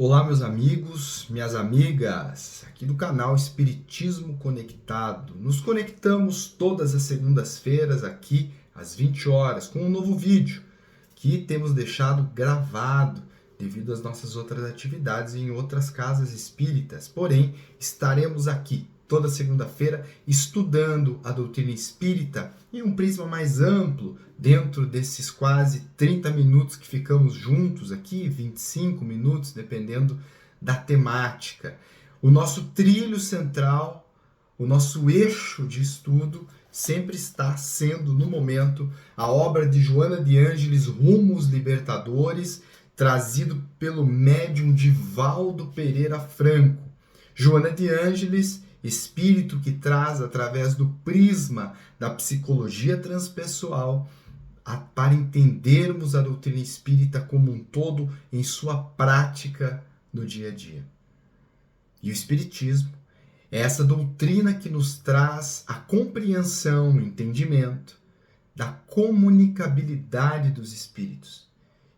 Olá, meus amigos, minhas amigas, aqui do canal Espiritismo Conectado. Nos conectamos todas as segundas-feiras aqui às 20 horas com um novo vídeo que temos deixado gravado devido às nossas outras atividades em outras casas espíritas. Porém, estaremos aqui toda segunda-feira estudando a doutrina espírita em um prisma mais amplo, dentro desses quase 30 minutos que ficamos juntos aqui, 25 minutos, dependendo da temática. O nosso trilho central, o nosso eixo de estudo sempre está sendo, no momento, a obra de Joana de Ângeles, Rumos Libertadores, trazido pelo médium Divaldo Pereira Franco. Joana de Ângeles, espírito que traz, através do prisma da psicologia transpessoal, para entendermos a doutrina espírita como um todo em sua prática no dia a dia. E o espiritismo é essa doutrina que nos traz a compreensão, o entendimento da comunicabilidade dos espíritos.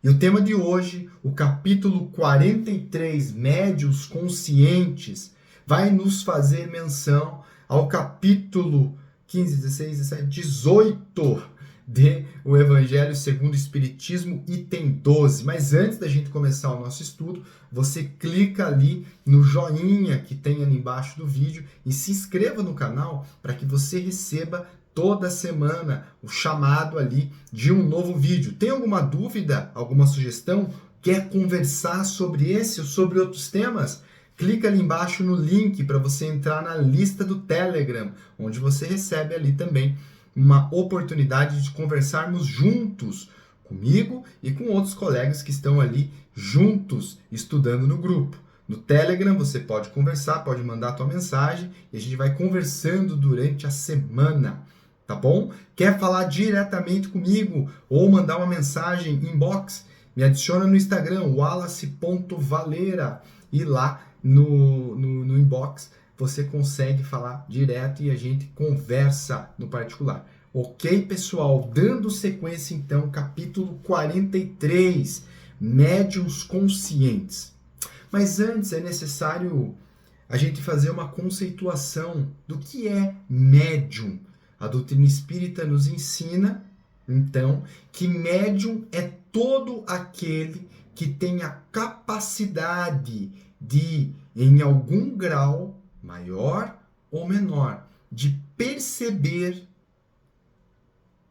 E o tema de hoje, o capítulo 43, Médiuns Conscientes, vai nos fazer menção ao capítulo 15, 16, 17, 18 de O Evangelho segundo o Espiritismo, item 12. Mas antes da gente começar o nosso estudo, você clica ali no joinha que tem ali embaixo do vídeo e se inscreva no canal para que você receba toda semana o chamado ali de um novo vídeo. Tem alguma dúvida, alguma sugestão? Quer conversar sobre esse ou sobre outros temas? Clica ali embaixo no link para você entrar na lista do Telegram, onde você recebe ali também uma oportunidade de conversarmos juntos comigo e com outros colegas que estão ali juntos estudando no grupo. No Telegram você pode conversar, pode mandar a tua mensagem e a gente vai conversando durante a semana, tá bom? Quer falar diretamente comigo ou mandar uma mensagem inbox? Me adiciona no Instagram, wallace.valeira, e lá no inbox você consegue falar direto e a gente conversa no particular. Ok, pessoal? Dando sequência, então, capítulo 43, Médiuns Conscientes. Mas antes é necessário a gente fazer uma conceituação do que é médium. A doutrina espírita nos ensina, então, que médium é todo aquele que tem a capacidade de, em algum grau, maior ou menor, de perceber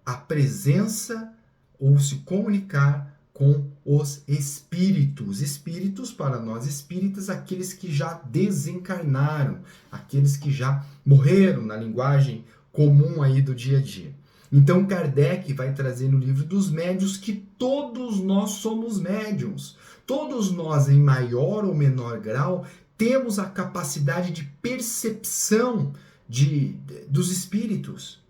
a presença ou se comunicar com os espíritos. Espíritos, para nós espíritas, aqueles que já desencarnaram, aqueles que já morreram, na linguagem comum aí do dia a dia. Então Kardec vai trazer no livro dos médiuns que todos nós somos médiuns. Todos nós, em maior ou menor grau, temos a capacidade de percepção dos espíritos.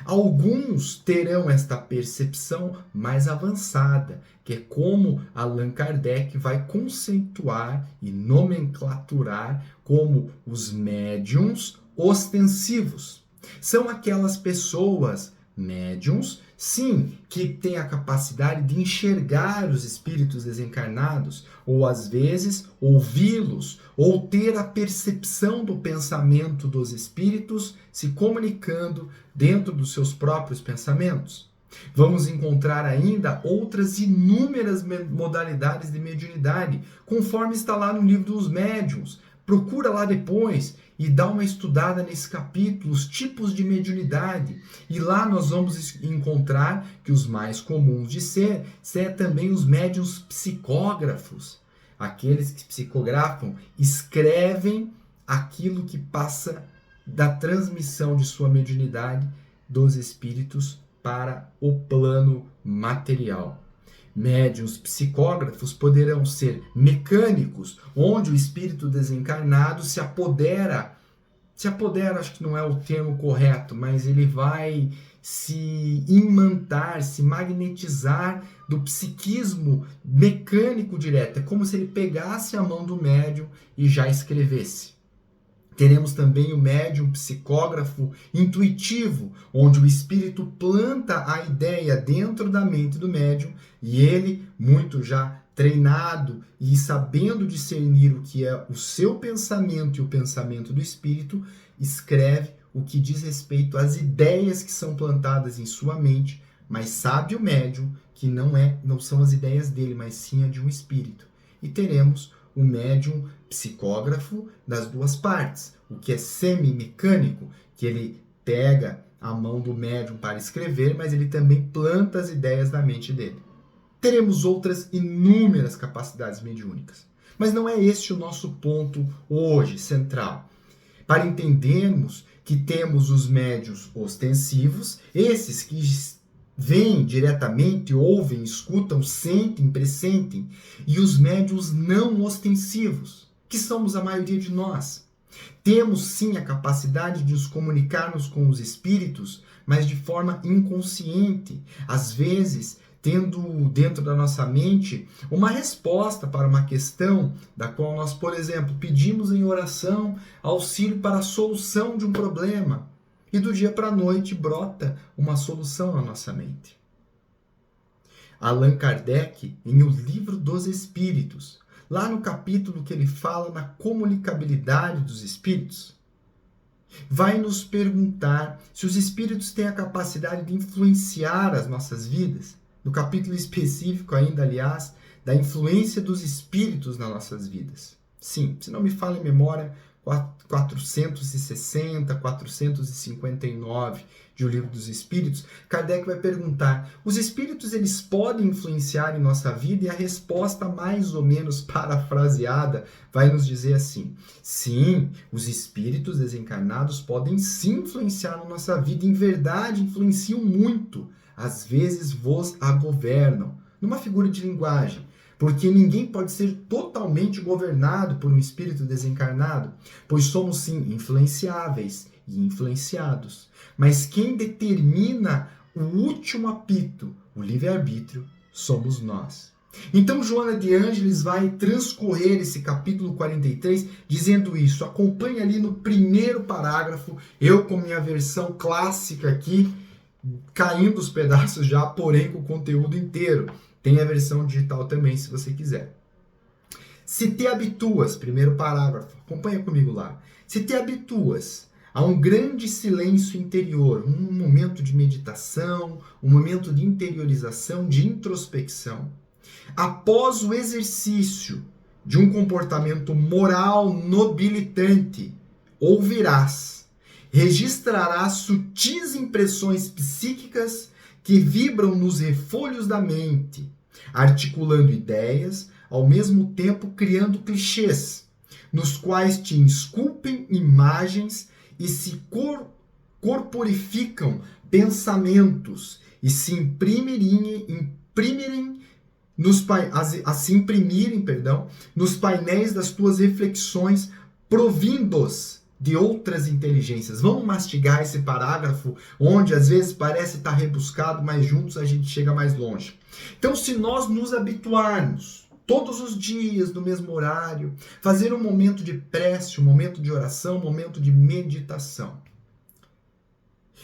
Alguns terão esta percepção mais avançada, que é como Allan Kardec vai conceituar e nomenclaturar como os médiuns ostensivos. São aquelas pessoas médiuns, sim, que têm a capacidade de enxergar os espíritos desencarnados, ou às vezes ouvi-los, ou ter a percepção do pensamento dos espíritos se comunicando dentro dos seus próprios pensamentos. Vamos encontrar ainda outras inúmeras modalidades de mediunidade, conforme está lá no livro dos médiuns. Procura lá depois e dá uma estudada nesse capítulo, os tipos de mediunidade. E lá nós vamos encontrar que os mais comuns de ser também os médiuns psicógrafos. Aqueles que psicografam, escrevem aquilo que passa da transmissão de sua mediunidade dos espíritos para o plano material. Médiuns psicógrafos poderão ser mecânicos, onde o espírito desencarnado se apodera, acho que não é o termo correto, mas ele vai se imantar, se magnetizar do psiquismo mecânico direto. É como se ele pegasse a mão do médium e já escrevesse. Teremos também o médium psicógrafo intuitivo, onde o espírito planta a ideia dentro da mente do médium e ele, muito já treinado e sabendo discernir o que é o seu pensamento e o pensamento do espírito, escreve o que diz respeito às ideias que são plantadas em sua mente, mas sabe o médium que não são as ideias dele, mas sim a de um espírito. E teremos o médium psicógrafo das duas partes, o que é semi-mecânico, que ele pega a mão do médium para escrever, mas ele também planta as ideias na mente dele. Teremos outras inúmeras capacidades mediúnicas. Mas não é este o nosso ponto hoje, central. Para entendermos que temos os médiuns ostensivos, esses que veem diretamente, ouvem, escutam, sentem, pressentem, e os médiuns não ostensivos, que somos a maioria de nós. Temos sim a capacidade de nos comunicarmos com os espíritos, mas de forma inconsciente, às vezes tendo dentro da nossa mente uma resposta para uma questão da qual nós, por exemplo, pedimos em oração auxílio para a solução de um problema e do dia para a noite brota uma solução na nossa mente. Allan Kardec, em O Livro dos Espíritos, lá no capítulo que ele fala na comunicabilidade dos espíritos, vai nos perguntar se os espíritos têm a capacidade de influenciar as nossas vidas. No capítulo específico ainda, aliás, da influência dos espíritos nas nossas vidas. Sim, se não me falha a memória, 460, 459 de O Livro dos Espíritos, Kardec vai perguntar, os espíritos eles podem influenciar em nossa vida? E a resposta mais ou menos parafraseada vai nos dizer assim, sim, os espíritos desencarnados podem sim influenciar na nossa vida, em verdade influenciam muito, às vezes vos agovernam, numa figura de linguagem, porque ninguém pode ser totalmente governado por um espírito desencarnado, pois somos sim influenciáveis e influenciados. Mas quem determina o último apito, o livre-arbítrio, somos nós. Então Joana de Ângeles vai transcorrer esse capítulo 43 dizendo isso. Acompanhe ali no primeiro parágrafo, eu com minha versão clássica aqui, caindo os pedaços já, porém com o conteúdo inteiro. Tem a versão digital também, se você quiser. Se te habituas, primeiro parágrafo, acompanha comigo lá. Se te habituas a um grande silêncio interior, um momento de meditação, um momento de interiorização, de introspecção, após o exercício de um comportamento moral nobilitante, ouvirás, registrarás sutis impressões psíquicas que vibram nos refolhos da mente, articulando ideias, ao mesmo tempo criando clichês, nos quais te esculpem imagens e se corporificam pensamentos e se imprimirem nos painéis das tuas reflexões, provindos de outras inteligências. Vamos mastigar esse parágrafo, onde às vezes parece estar rebuscado, mas juntos a gente chega mais longe. Então, se nós nos habituarmos todos os dias, no mesmo horário, fazer um momento de prece, um momento de oração, um momento de meditação,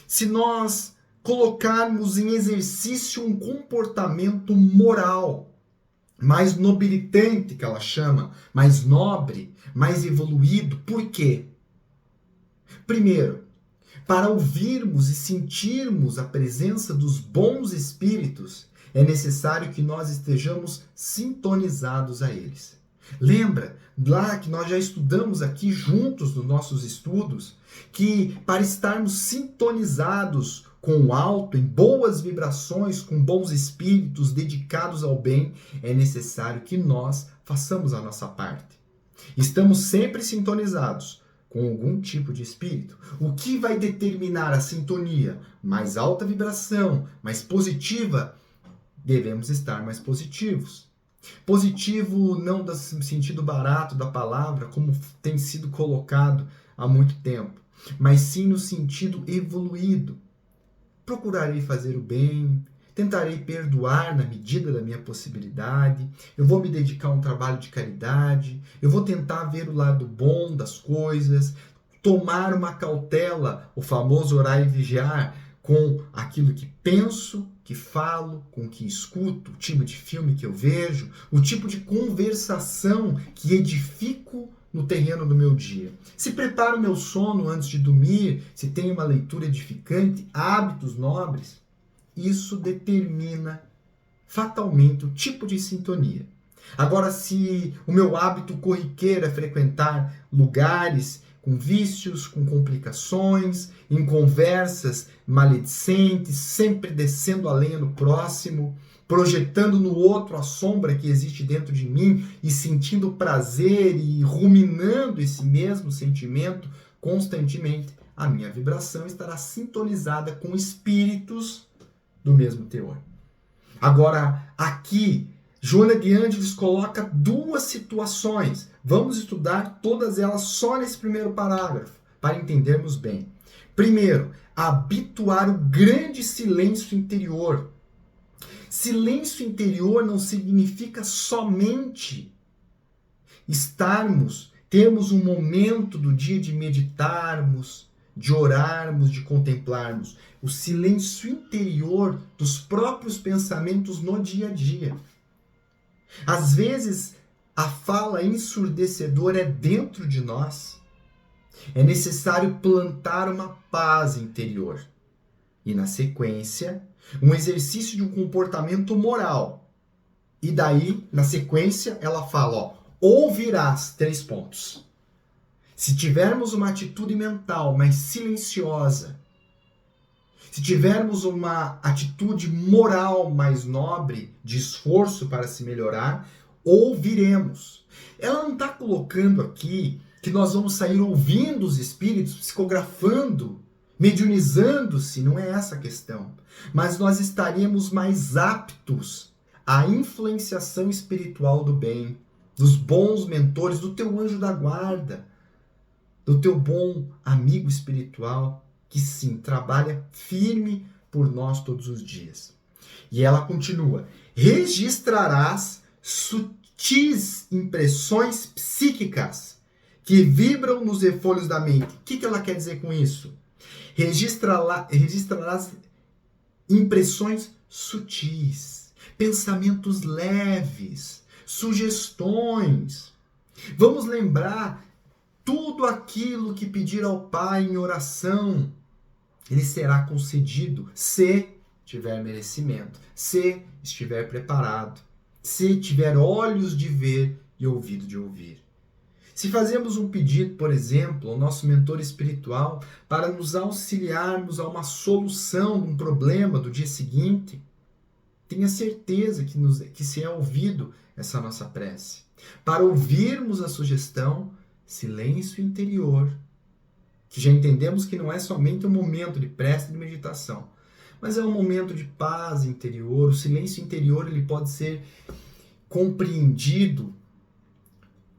se nós colocarmos em exercício um comportamento moral, mais nobilitante, que ela chama, mais nobre, mais evoluído, por quê? Primeiro, para ouvirmos e sentirmos a presença dos bons espíritos, é necessário que nós estejamos sintonizados a eles. Lembra lá que nós já estudamos aqui juntos nos nossos estudos, que para estarmos sintonizados com o alto, em boas vibrações, com bons espíritos dedicados ao bem, é necessário que nós façamos a nossa parte. Estamos sempre sintonizados com algum tipo de espírito. O que vai determinar a sintonia? Mais alta vibração, mais positiva? Devemos estar mais positivos. Positivo não no sentido barato da palavra, como tem sido colocado há muito tempo, mas sim no sentido evoluído. Procurarei fazer o bem, tentarei perdoar na medida da minha possibilidade, eu vou me dedicar a um trabalho de caridade, eu vou tentar ver o lado bom das coisas, tomar uma cautela, o famoso orar e vigiar, com aquilo que penso, que falo, com o que escuto, o tipo de filme que eu vejo, o tipo de conversação que edifico no terreno do meu dia. Se preparo meu sono antes de dormir, se tenho uma leitura edificante, hábitos nobres, isso determina fatalmente o tipo de sintonia. Agora, se o meu hábito corriqueiro é frequentar lugares com vícios, com complicações, em conversas maledicentes, sempre descendo a lenha no próximo, projetando no outro a sombra que existe dentro de mim e sentindo prazer e ruminando esse mesmo sentimento constantemente, a minha vibração estará sintonizada com espíritos do mesmo teor. Agora, aqui, Joana de Ângeles coloca duas situações. Vamos estudar todas elas só nesse primeiro parágrafo, para entendermos bem. Primeiro, habituar o grande silêncio interior. Silêncio interior não significa somente termos um momento do dia de meditarmos, de orarmos, de contemplarmos. O silêncio interior dos próprios pensamentos no dia a dia. Às vezes, a fala ensurdecedora é dentro de nós. É necessário plantar uma paz interior. E, na sequência, um exercício de um comportamento moral. E daí, na sequência, ela fala, ouvirás, 3 pontos. Se tivermos uma atitude mental mais silenciosa, se tivermos uma atitude moral mais nobre, de esforço para se melhorar, ouviremos. Ela não está colocando aqui que nós vamos sair ouvindo os espíritos, psicografando, mediunizando-se, não é essa a questão. Mas nós estaremos mais aptos à influenciação espiritual do bem, dos bons mentores, do teu anjo da guarda, do teu bom amigo espiritual, que sim, trabalha firme por nós todos os dias. E ela continua, registrarás sutis impressões psíquicas que vibram nos refolhos da mente. O que ela quer dizer com isso? Registrarás impressões sutis, pensamentos leves, sugestões. Vamos lembrar tudo aquilo que pedir ao Pai em oração, ele será concedido se tiver merecimento, se estiver preparado, se tiver olhos de ver e ouvido de ouvir. Se fazemos um pedido, por exemplo, ao nosso mentor espiritual para nos auxiliarmos a uma solução de um problema do dia seguinte, tenha certeza que se é ouvido essa nossa prece. Para ouvirmos a sugestão, silêncio interior, que já entendemos que não é somente um momento de prece e de meditação, mas é um momento de paz interior. O silêncio interior ele pode ser compreendido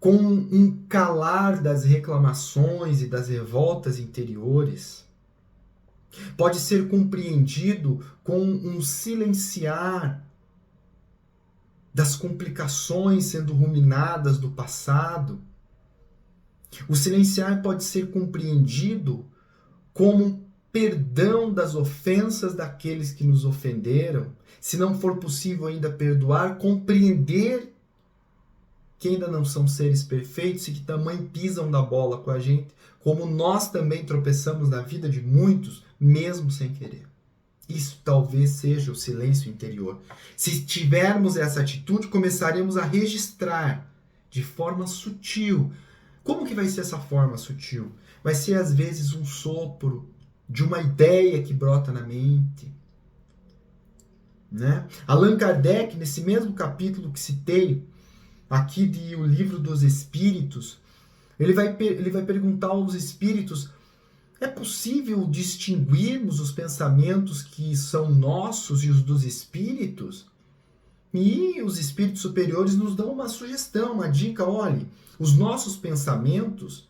com um calar das reclamações e das revoltas interiores. Pode ser compreendido com um silenciar das complicações sendo ruminadas do passado. O silenciar pode ser compreendido como perdão das ofensas daqueles que nos ofenderam. Se não for possível ainda perdoar, compreender que ainda não são seres perfeitos e que também pisam da bola com a gente, como nós também tropeçamos na vida de muitos, mesmo sem querer. Isso talvez seja o silêncio interior. Se tivermos essa atitude, começaremos a registrar de forma sutil. Como que vai ser essa forma sutil? Vai ser às vezes um sopro de uma ideia que brota na mente, né? Allan Kardec, nesse mesmo capítulo que citei aqui de O Livro dos Espíritos, ele vai perguntar aos espíritos: é possível distinguirmos os pensamentos que são nossos e os dos espíritos? E os espíritos superiores nos dão uma sugestão, uma dica: olhe, os nossos pensamentos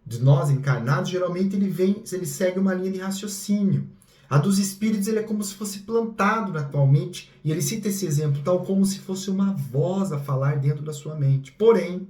de nós encarnados, geralmente ele segue uma linha de raciocínio. A dos espíritos ele é como se fosse plantado atualmente, e ele cita esse exemplo, tal como se fosse uma voz a falar dentro da sua mente. Porém,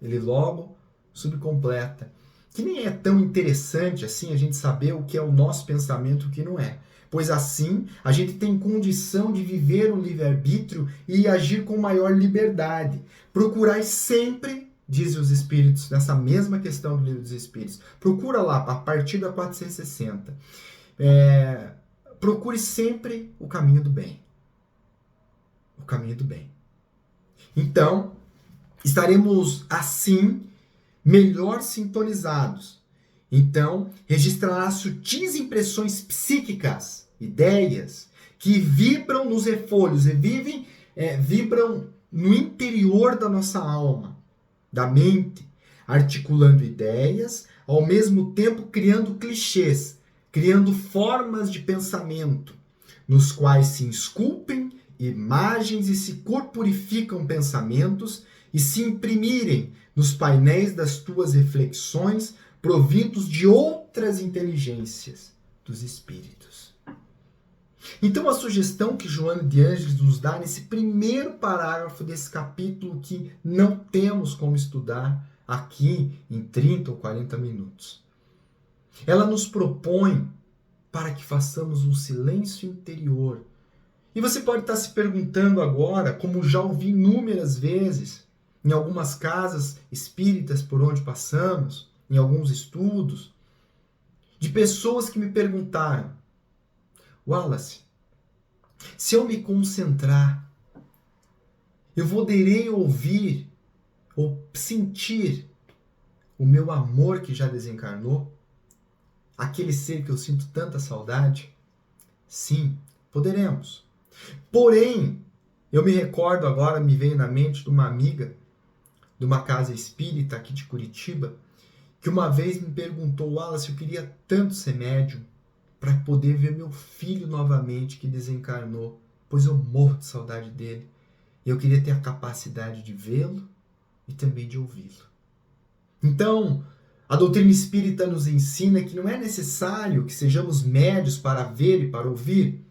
ele logo subcompleta que nem é tão interessante assim a gente saber o que é o nosso pensamento e o que não é. pois assim a gente tem condição de viver o livre-arbítrio e agir com maior liberdade. Procurai sempre, dizem os Espíritos, nessa mesma questão do Livro dos Espíritos, procura lá, a partir da 460, procure sempre o caminho do bem. O caminho do bem. Então, estaremos assim melhor sintonizados. Então, registrará sutis impressões psíquicas, ideias, que vibram nos refolhos e vibram no interior da nossa alma, da mente, articulando ideias, ao mesmo tempo criando clichês, criando formas de pensamento, nos quais se esculpem imagens e se corporificam pensamentos e se imprimirem nos painéis das tuas reflexões, provindos de outras inteligências dos espíritos. Então, a sugestão que Joana de Ângeles nos dá nesse primeiro parágrafo desse capítulo, que não temos como estudar aqui em 30 ou 40 minutos, ela nos propõe para que façamos um silêncio interior. E você pode estar se perguntando agora, como já ouvi inúmeras vezes, em algumas casas espíritas por onde passamos, em alguns estudos, de pessoas que me perguntaram: Wallace, se eu me concentrar, eu poderei ouvir ou sentir o meu amor que já desencarnou? Aquele ser que eu sinto tanta saudade? Sim, poderemos. Porém, eu me recordo agora, me veio na mente de uma amiga de uma casa espírita aqui de Curitiba, que uma vez me perguntou: Wallace, eu queria tanto ser médium para poder ver meu filho novamente que desencarnou, pois eu morro de saudade dele. E eu queria ter a capacidade de vê-lo e também de ouvi-lo. Então, a doutrina espírita nos ensina que não é necessário que sejamos médios para ver e para ouvir,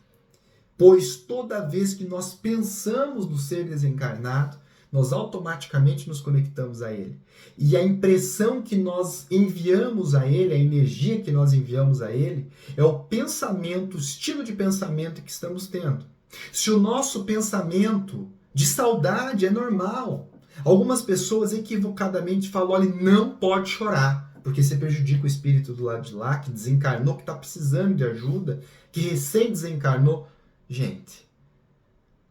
pois toda vez que nós pensamos no ser desencarnado, nós automaticamente nos conectamos a ele. E a impressão que nós enviamos a ele, a energia que nós enviamos a ele, é o pensamento, o estilo de pensamento que estamos tendo. Se o nosso pensamento de saudade é normal, algumas pessoas equivocadamente falam: olha, não pode chorar, porque você prejudica o espírito do lado de lá, que desencarnou, que está precisando de ajuda, que recém desencarnou. Gente,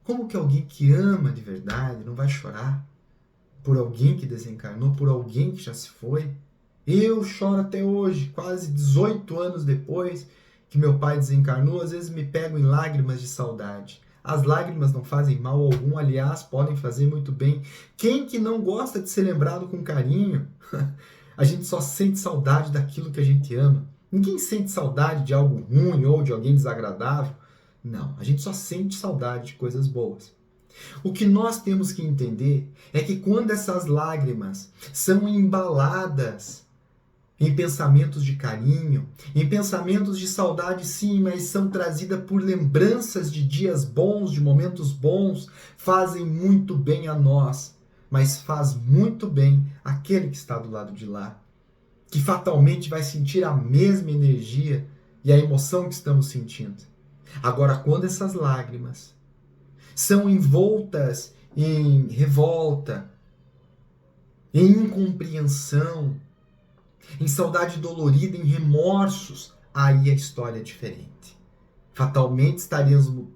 como que alguém que ama de verdade não vai chorar por alguém que desencarnou, por alguém que já se foi? Eu choro até hoje, quase 18 anos depois que meu pai desencarnou, às vezes me pego em lágrimas de saudade. As lágrimas não fazem mal algum, aliás, podem fazer muito bem. Quem que não gosta de ser lembrado com carinho? A gente só sente saudade daquilo que a gente ama. Ninguém sente saudade de algo ruim ou de alguém desagradável. Não, a gente só sente saudade de coisas boas. O que nós temos que entender é que quando essas lágrimas são embaladas em pensamentos de carinho, em pensamentos de saudade, sim, mas são trazidas por lembranças de dias bons, de momentos bons, fazem muito bem a nós, mas faz muito bem àquele que está do lado de lá, que fatalmente vai sentir a mesma energia e a emoção que estamos sentindo. Agora, quando essas lágrimas são envoltas em revolta, em incompreensão, em saudade dolorida, em remorsos, aí a história é diferente. Fatalmente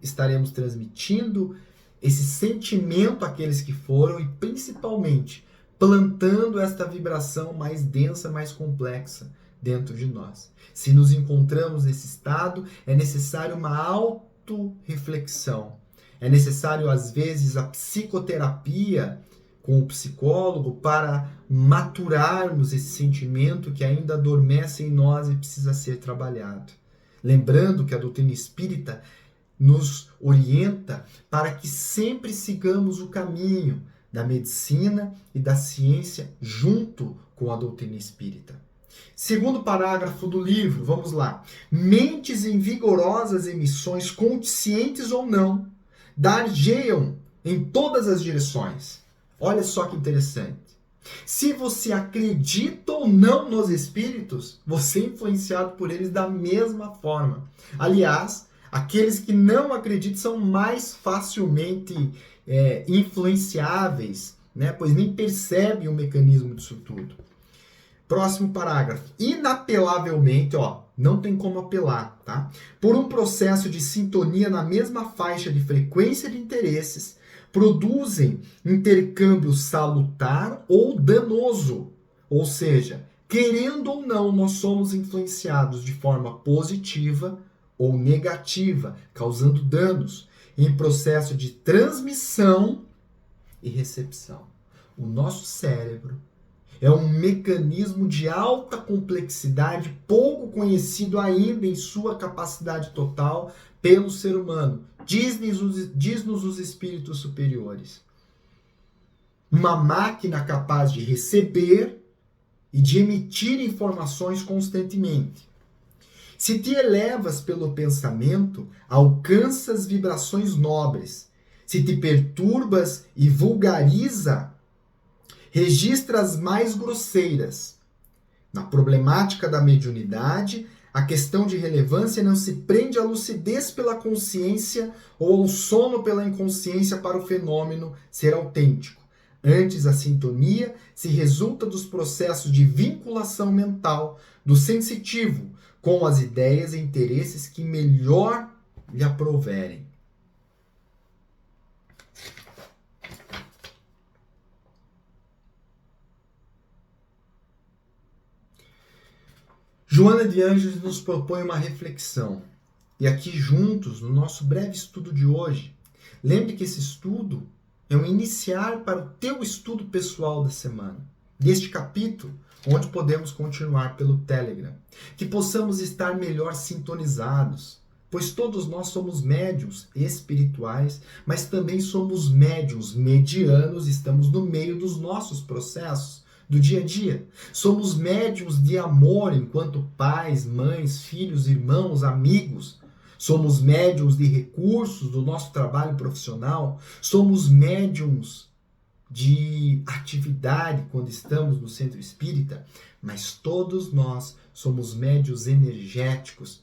estaremos transmitindo esse sentimento àqueles que foram e principalmente plantando esta vibração mais densa, mais complexa dentro de nós. Se nos encontramos nesse estado, é necessário uma autorreflexão. É necessário, às vezes, a psicoterapia com o psicólogo para maturarmos esse sentimento que ainda adormece em nós e precisa ser trabalhado. Lembrando que a doutrina espírita nos orienta para que sempre sigamos o caminho da medicina e da ciência junto com a doutrina espírita. Segundo parágrafo do livro, vamos lá. Mentes em vigorosas emissões, conscientes ou não, dargeiam em todas as direções. Olha só que interessante. Se você acredita ou não nos espíritos, você é influenciado por eles da mesma forma. Aliás, Aqueles que não acreditam são mais facilmente influenciáveis, né? Pois nem percebem o mecanismo disso tudo. Próximo parágrafo. Inapelavelmente, não tem como apelar, tá? Por um processo de sintonia na mesma faixa de frequência de interesses, produzem intercâmbio salutar ou danoso. Ou seja, querendo ou não, nós somos influenciados de forma positiva ou negativa, causando danos, em processo de transmissão e recepção. O nosso cérebro é um mecanismo de alta complexidade, pouco conhecido ainda em sua capacidade total pelo ser humano. Diz-nos os espíritos superiores. Uma máquina capaz de receber e de emitir informações constantemente. Se te elevas pelo pensamento, alcanças vibrações nobres. Se te perturbas e vulgariza, registra as mais grosseiras. Na problemática da mediunidade, a questão de relevância não se prende à lucidez pela consciência ou ao sono pela inconsciência para o fenômeno ser autêntico. Antes, a sintonia se resulta dos processos de vinculação mental do sensitivo com as ideias e interesses que melhor lhe aprouverem. Joana de Ângeles nos propõe uma reflexão. E aqui juntos, no nosso breve estudo de hoje, lembre que esse estudo é um iniciar para o teu estudo pessoal da semana. Deste capítulo, onde podemos continuar pelo Telegram. Que possamos estar melhor sintonizados, pois todos nós somos médiuns espirituais, mas também somos médiuns medianos, estamos no meio dos nossos processos do dia a dia. Somos médiuns de amor enquanto pais, mães, filhos, irmãos, amigos. Somos médiuns de recursos do nosso trabalho profissional. Somos médiuns de atividade quando estamos no centro espírita, mas todos nós somos médiuns energéticos,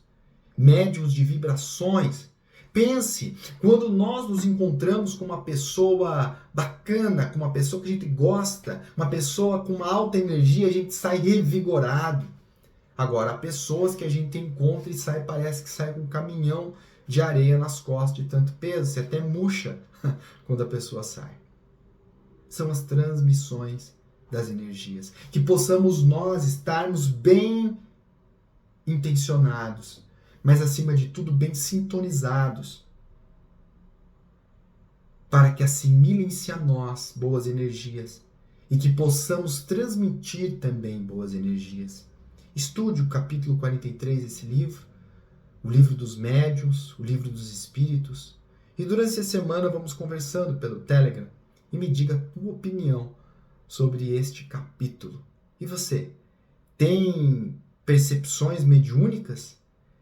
médiuns de vibrações. Pense, quando nós nos encontramos com uma pessoa bacana, com uma pessoa que a gente gosta, uma pessoa com uma alta energia, a gente sai revigorado. Agora, há pessoas que a gente encontra e parece que sai com um caminhão de areia nas costas de tanto peso, você até murcha quando a pessoa sai. São as transmissões das energias. Que possamos nós estarmos bem intencionados, mas acima de tudo bem sintonizados, para que assimilem-se a nós boas energias e que possamos transmitir também boas energias. Estude o capítulo 43 desse livro, o livro dos médiuns, o livro dos espíritos, e durante essa semana vamos conversando pelo Telegram e me diga a tua opinião sobre este capítulo. E você, tem percepções mediúnicas?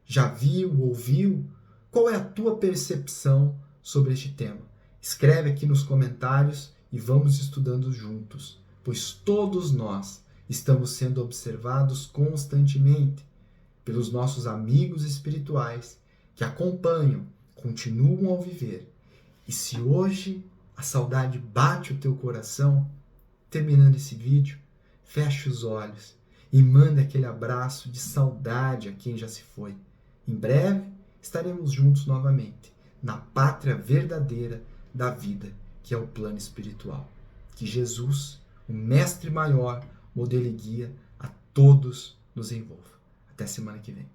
Já viu, ouviu? Qual é a tua percepção sobre este tema? Escreve aqui nos comentários e vamos estudando juntos, pois todos nós estamos sendo observados constantemente pelos nossos amigos espirituais que acompanham, continuam ao viver. E se hoje a saudade bate o teu coração, terminando esse vídeo, feche os olhos e manda aquele abraço de saudade a quem já se foi. Em breve estaremos juntos novamente, na pátria verdadeira da vida, que é o plano espiritual. Que Jesus, o mestre maior, modelo e guia a todos nos envolva. Até semana que vem.